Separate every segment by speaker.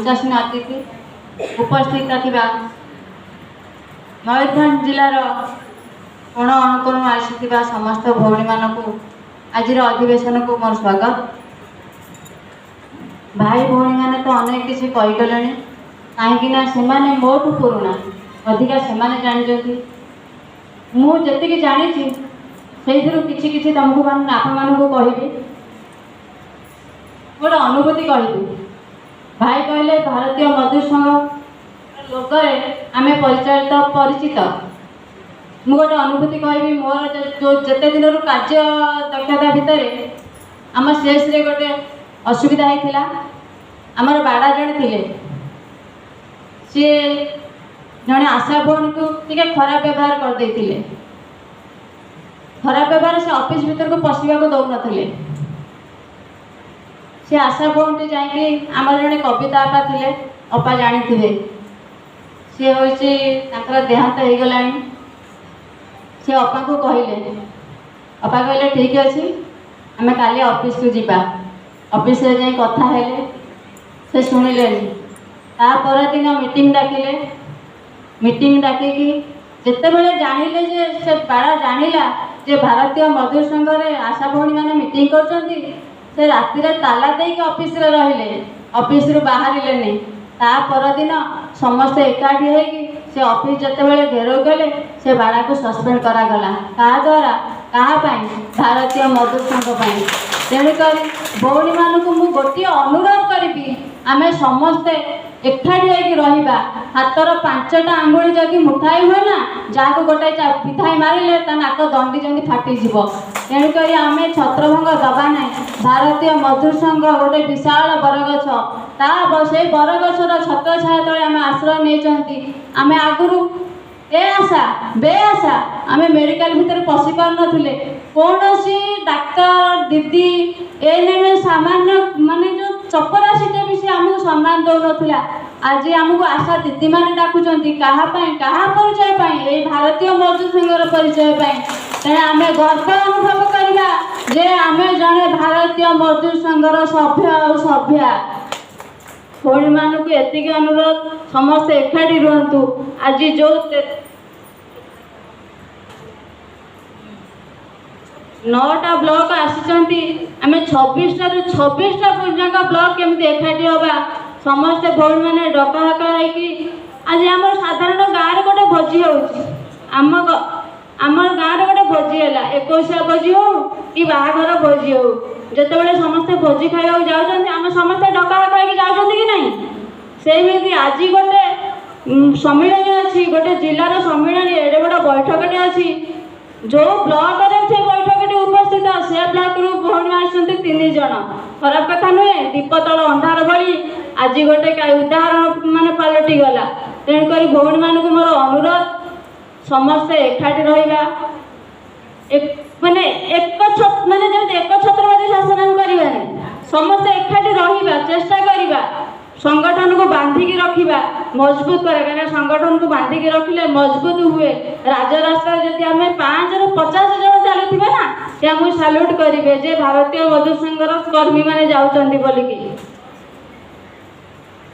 Speaker 1: विश्वासनीय अतिथि उपस्थित थिबा मयूरभंज जिलार कोण अणुकोण आसीथिबा समस्त भौणी मानकु आजिर अधिवेशन को मोर स्वागत। भाई भौणी माने तो अनेक किसी कहीगले कहीं से मोटू पुराणा अधिका से जानी मुझे जानी से किसी तुमको आपको कहबी गोटे अनुभूति कहबी। भाई कहले भारतीय मजदूर संघ लोकरे आम परिचालित परिचित मु गोटे अनुभूति कहबी मोर जो जिते दिन कार्य दक्षता भितर आम शेष रे गोटे असुविधा होता आमर बाड़ा जड़े थे सी जड़े आशा भौणी को टे खराब व्यवहार करदे खराब व्यवहार से ऑफिस भीतर को पशिया को दौन सी आशा भौणी जाकि आम जड़े कविता अपा थे अपा जानी थे सी हूँ देहांत हो गला सी अपा को कहले अपा कहले ठीक अच्छे आम काली ऑफिस को जीवा ऑफिस जाए कथा है से शुणिले तापर दिन मीटिंग डाकिले मीटिंग डाकिकी जिते बड़े जानिले जे से बाड़ा जानिला जे भारतीय मजदूर संघ रे आशा भौणी मैंने मीटिंग कर राति ताला देके ऑफिस रे रहिले ऑफिस रु बाहरिले नहीं तापर दिन समस्त एकाठी होगी से ऑफिस जिते बड़े घेराव कले से बाड़ा को सस्पेंड करागला क्या द्वारा क्या भारतीय मजदूर संघ तेणुक भौणी मानक मु गोटे अनुरोध करी आम समस्ते एकाठी होगा हाथर 5टा आंगुली जदि मुठाई हुए ना जहाँ गोटे पिठाई मारे नाक दंडी जमी फाटीज तेणुक आम छत्रभंग दबा ना भारतीय मजदूर संघ गोटे विशाल बरगछ से बरगछर छत्र छाया तले आम आश्रय नहीं आम आगुरी ए आशा बे आशा आम मेडिकल भितर पशि पार नुले कौन डाक्तर दीदी ए सामान्य माने जो चपरासीटे भी सी आमको सम्मान दौन आज आमको आशा दीदी मैंने डाकुंट क्या परिचय ये भारतीय मजदूर संघर परिचय तेना आम गर्व अनुभव करवा जे आम जड़े भारतीय मजदूर संघर सभ्य और सभ्या भौणी मानक एतिक अनुरोध समस्त एकाठी रुहतु। आज जो 9टा ब्लॉक आसी आम 26टा पर्यटक ब्लॉक केमती एकाठी हवा समस्ते भौणी मैंने डकाहका आज आम साधारण गाँव गोटे भोजी होम गाँव गोटे भोजी है 21 भोजी हो कि बाहाघर भोजी हो जिते समस्ते भोजी खावा जाऊँ आम समस्ते डकाहका जाऊँ कि नहीं सेमती आज गोटे सम्मिलन अच्छी गोटे जिलार सम्मिलन एडे बड़ बैठकटे अच्छी जो ब्लॉक से बैठक उपस्थित से ब्लॉक रु भौणी आसते 3 जन खराब कथा नुहे दीप तल अंधार भली आज गोटे उदाहरण मान पलटि गला तेणुक भौणी मानक मोर अनुरोध समस्ते एकाठी रहा माने एक छत्रवादी शासन करवा समस्ते एकाठी रहा चेष्टा करवा संगठन को बांधिकी रखा मजबूत करें संगठन को बांधिकी रखिले मजबूत हुए राजरास्ता जब आम 5 ରୁ 50 जन चलुवे ना से आमको साल्यूट करेंगे जे भारतीय मजदूर संघर कर्मी मैंने जाऊँगी बोलिकी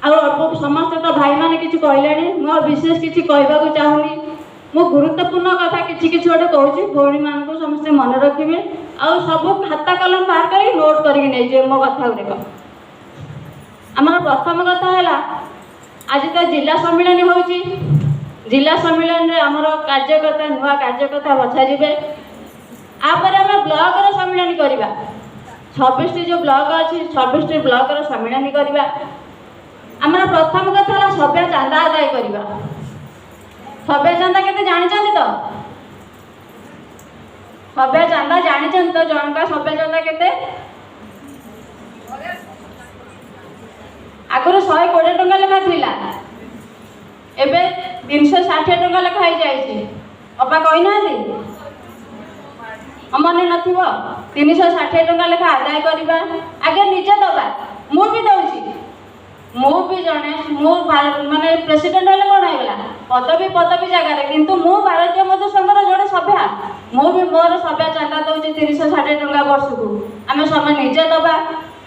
Speaker 1: अल्प समस्त तो भाई मैंने किसी कहले मो विशेष किसी कहवाक चाहूनी मो गुरुत्वपूर्ण कथा किसी गोटे कहूँ भौणी मान को समस्ते मन रखिए आ सब खाता कलम बाहर कर नोट करके मो कथा गुड़िक आमर प्रथम कथा है आज तो जिला सम्मिलन हो जिला सम्मिलन रे आमर कार्यकर्ता नुआ कार्यकर्ता बछा जाए आपर आम ब्लॉक सम्मिलन करवा 26टी जो ब्लॉक अच्छी 26टी ब्लॉक सम्मिलन करवा आमर प्रथम कथा है सभ्य चांदा आदाय करवा सभ्य चांदा केते जानी तो सभ्य चांदा जानी तो जनका सभ्य चांदा केते आगुरी 120 टंका लेखा थिला एबे 360 टंका लेखा हो जाए अपा कही ना मन नथिबो 360 टंका लेखा आदाय करवा आगे निजे दबा मु भी दउची मु भी जने मु माने प्रेसिडेंट होले कोन होइगला पदवी जगह किंतु मु भारतीय मजदूर संघर जड़े सभ्या मु भी मोर सभ्या चांदा दउची 360 टंका वर्ष को आम समय निजे दबा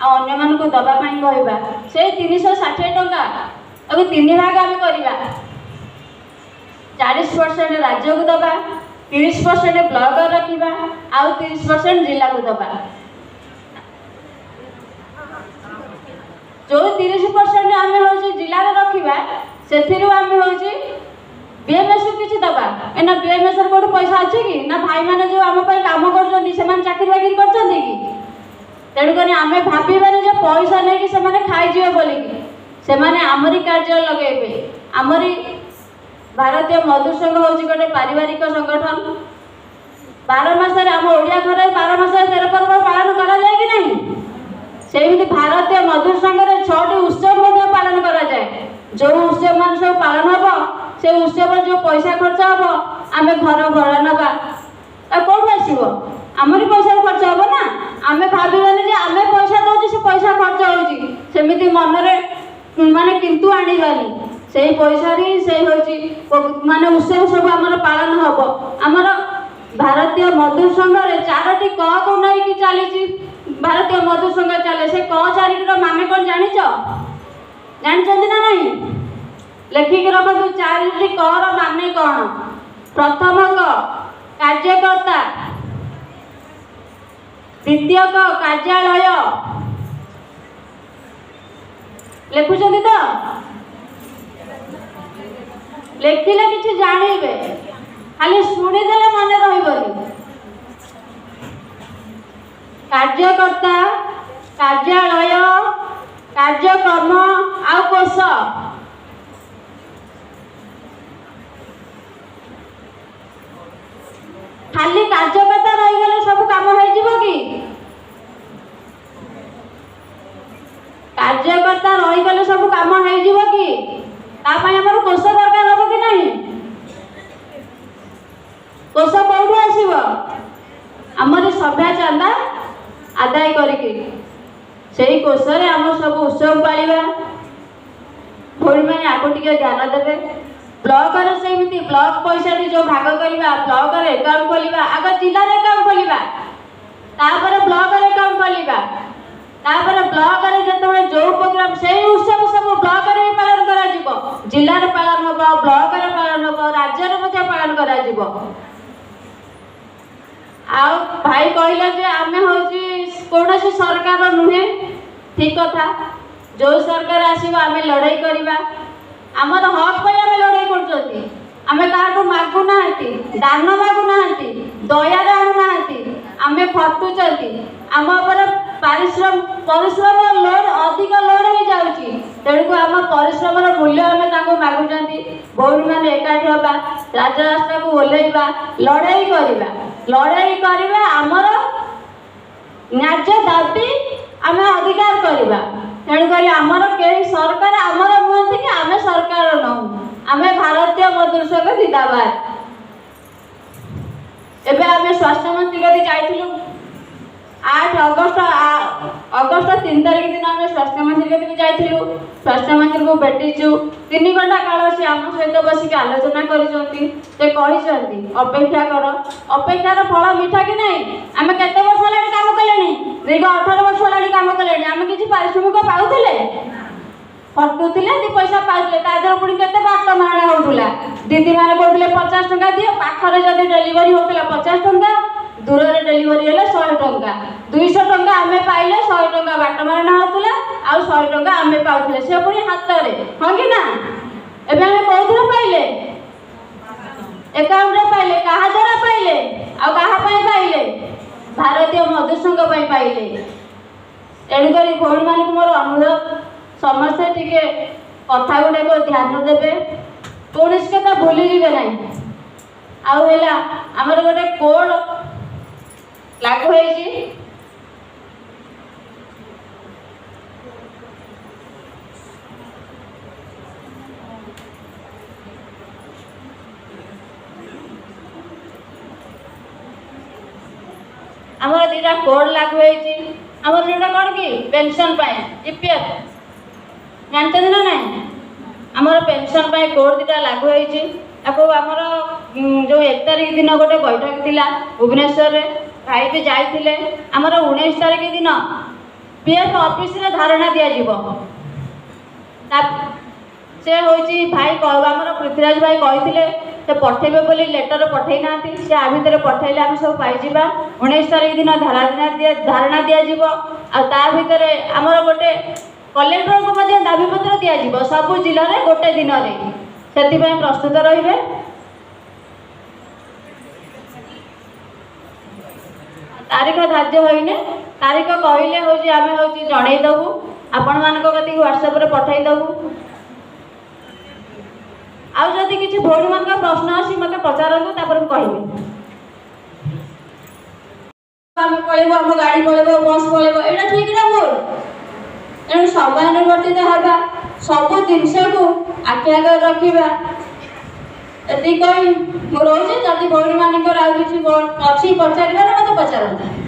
Speaker 1: अन्य मानक दवापाई कहवा से 360 टंका अब 3 भाग आम करवा 40% राज्य को दबा 30% ब्लॉक रखा आउ 30% जिला को दबा जो 30% आम हूँ जिले में रखा से आम हूँ बीएमएस को किसी दबा एना बीएमएस कोई पैसा अच्छे कि ना भाई मैंने जो आम काम कर चाकरी बाकरी कर तेणुक आम भावानी जो पैसा नहीं कि खाईजे बोलिकी से आमरी कार्य लगे आमरी भारतीय मजदूर संघ हूँ गोटे पारिवारिक संगठन 12 मास आम ओडिया घर 12 मास 13 पर्व पालन करा जाए कि नहीं सेमती भारतीय मजदूर संघ 6टी उत्सव पालन करा जाए जो उत्सव मान सब पालन हम से उत्सव जो पैसा खर्च हम आम घर भड़ा नवा कौन आसो आमरी पैसा खर्च हम ना आम भावानी आम पैसा दौर से पैसा खर्च होमती मनरे माने किंतु आनिबानी से पैसा से माने उत्सव सब आम पालन हम आमर भारतीय मजदूर संघ 4टी क को नहीं चली भारतीय मजदूर संघ चले से क 4टी माने कौन जानते ना नहीं लेखिक रखु 4टी क माने कौन प्रथम क कार्यकर्ता द्वितीय क कार्यालय लिखुं तो लिखिले किसी जानवे खाली शुणीदे मन रही कार्यकर्ता कार्यालय कार्यक्रम आउ कोष खाली कार्यकर्ता रहीगले सब काम हो कि कार्यकर्ता रहीगले सब काम हो कि आमर कोष दरकार हम कि नहीं कोष कौटू आसब आमर सभ्या चांदा आदाय करके से कोष आम सब उत्सव पालिबा भौणी मैंने आगे टे ध्यान देवे ब्लॉक सेमती ब्लॉक पैसा जो भाग करवा ब्लॉक अकाउंट खोलिबा आग जिले अकाउंट खोलिबा तापर ब्लॉक अकाउंट खोलिबा तापर ब्लॉक जो प्रोग्राम से उत्सव सब ब्लॉक रे पालन करा जिले में पालन हम ब्लॉक रे पालन हम राज्य में पालन करा भाई कहले आम हूँ कौन सरकार नुहे ठीक कथा जो सरकार आसो आम लड़ाई करवा आमर हक पर आम लड़ाई करें क्या मागुना दान मागुना दयार आणुना आम खटुंच आम परिश्रम लोड अधिक लोड हो जाऊँगी तेणुक आम परिश्रम मूल्य आम मागुंट भौणी मैंने एकाठी हवा राजरास्ता को ओह्लैवा लड़ाई करवा आमर न्याय दाबी आम अधिकार करवा तेणुक आमर कई सरकार आमर नुहति कि आम सरकार नहूँ आम भारतीय मजदूर संघ जिंदाबाद एबे आम स्वास्थ्य मंत्री कभी जाइलु 8 अगस्त 3 तारिख दिन आम स्वास्थ्य मंत्री कभी जाइलु स्वास्थ्य मंत्री को भेटीचु 3 घंटा काल से आम सहित बसिक आलोचना करी अपेक्षा कर अपेक्षार फल मीठा कि नहीं आम केते वर्ष हेलाणी काम कले दीर्घ 18 वर्ष हेलाणी काम कले आम किसी पारिश्रमिक पाउले खटुले 2 पैसा पाउले तादर पुणी केते बाट मारणा होउला दीदी माने कहते 50 टंका दियो पाखरे जदि डेलीवरी होतला 50 टंका दूर रे डेलीवरी हेले 100 टंका 200 टंका आमे पाइले 100 टंका बाट मारणा होतला आ 100 टंका आमे पाउले से पुणी हाथ रे हां कि ना एबे आमे कोथरे पाइले अकाउंट रे पाइले कहा द्वारा पाइले आ कहा पाई पाइले भारतीय मजदूर संघ पाई पाइले एणुकरी भौणी मान मोर अनुरोध समस्ते टिके कथा गुड़ा को ध्यान देवे कौन कथा भूली जीवे ना आमर गोटे कोड लागू हो आमर 2टा कोड लागू होमर जोटा कौन कि पेंशन ईपीएफ जानते ना ना आमर पेंशन कोड 2टा लागू होमर जो 1 तारिख दिन गोटे बैठक थिला भुवनेश्वर रे भाई भी जाइए आमर 19 तारिख दिन पीएफ ऑफिस रे धारणा दिया जीवो से होची भाई आमर पृथ्वीराज भाई कही से पठेबे बोली लेटर पठे ना से आ भितर पठेले आम सब पाइबा 19 तारीख दिन धारणा दिज्व आ भितर आमर गोटे कलेक्टर को दाबीपत्र दिज्व सबू जिले में गोटे दिन से प्रस्तुत रे तारीख धार्य होने तारीख कहले हूँ आम हूँ जनईदेबू आपण मान व्हाट्सएप रे पठईदेबू आउ जदि किसी भौणी मान प्रश्न अच्छी मत पचारतु कहबी आम पलैब आम गाड़ी पलैब बस पलैब यहाँ ठीक ना भूल तेणु समयानुवर्तित हवा सब जिनस को आखि आगे रखा ये कही मुझे जदि भौणी मान अच्छी पचार मत पचारता।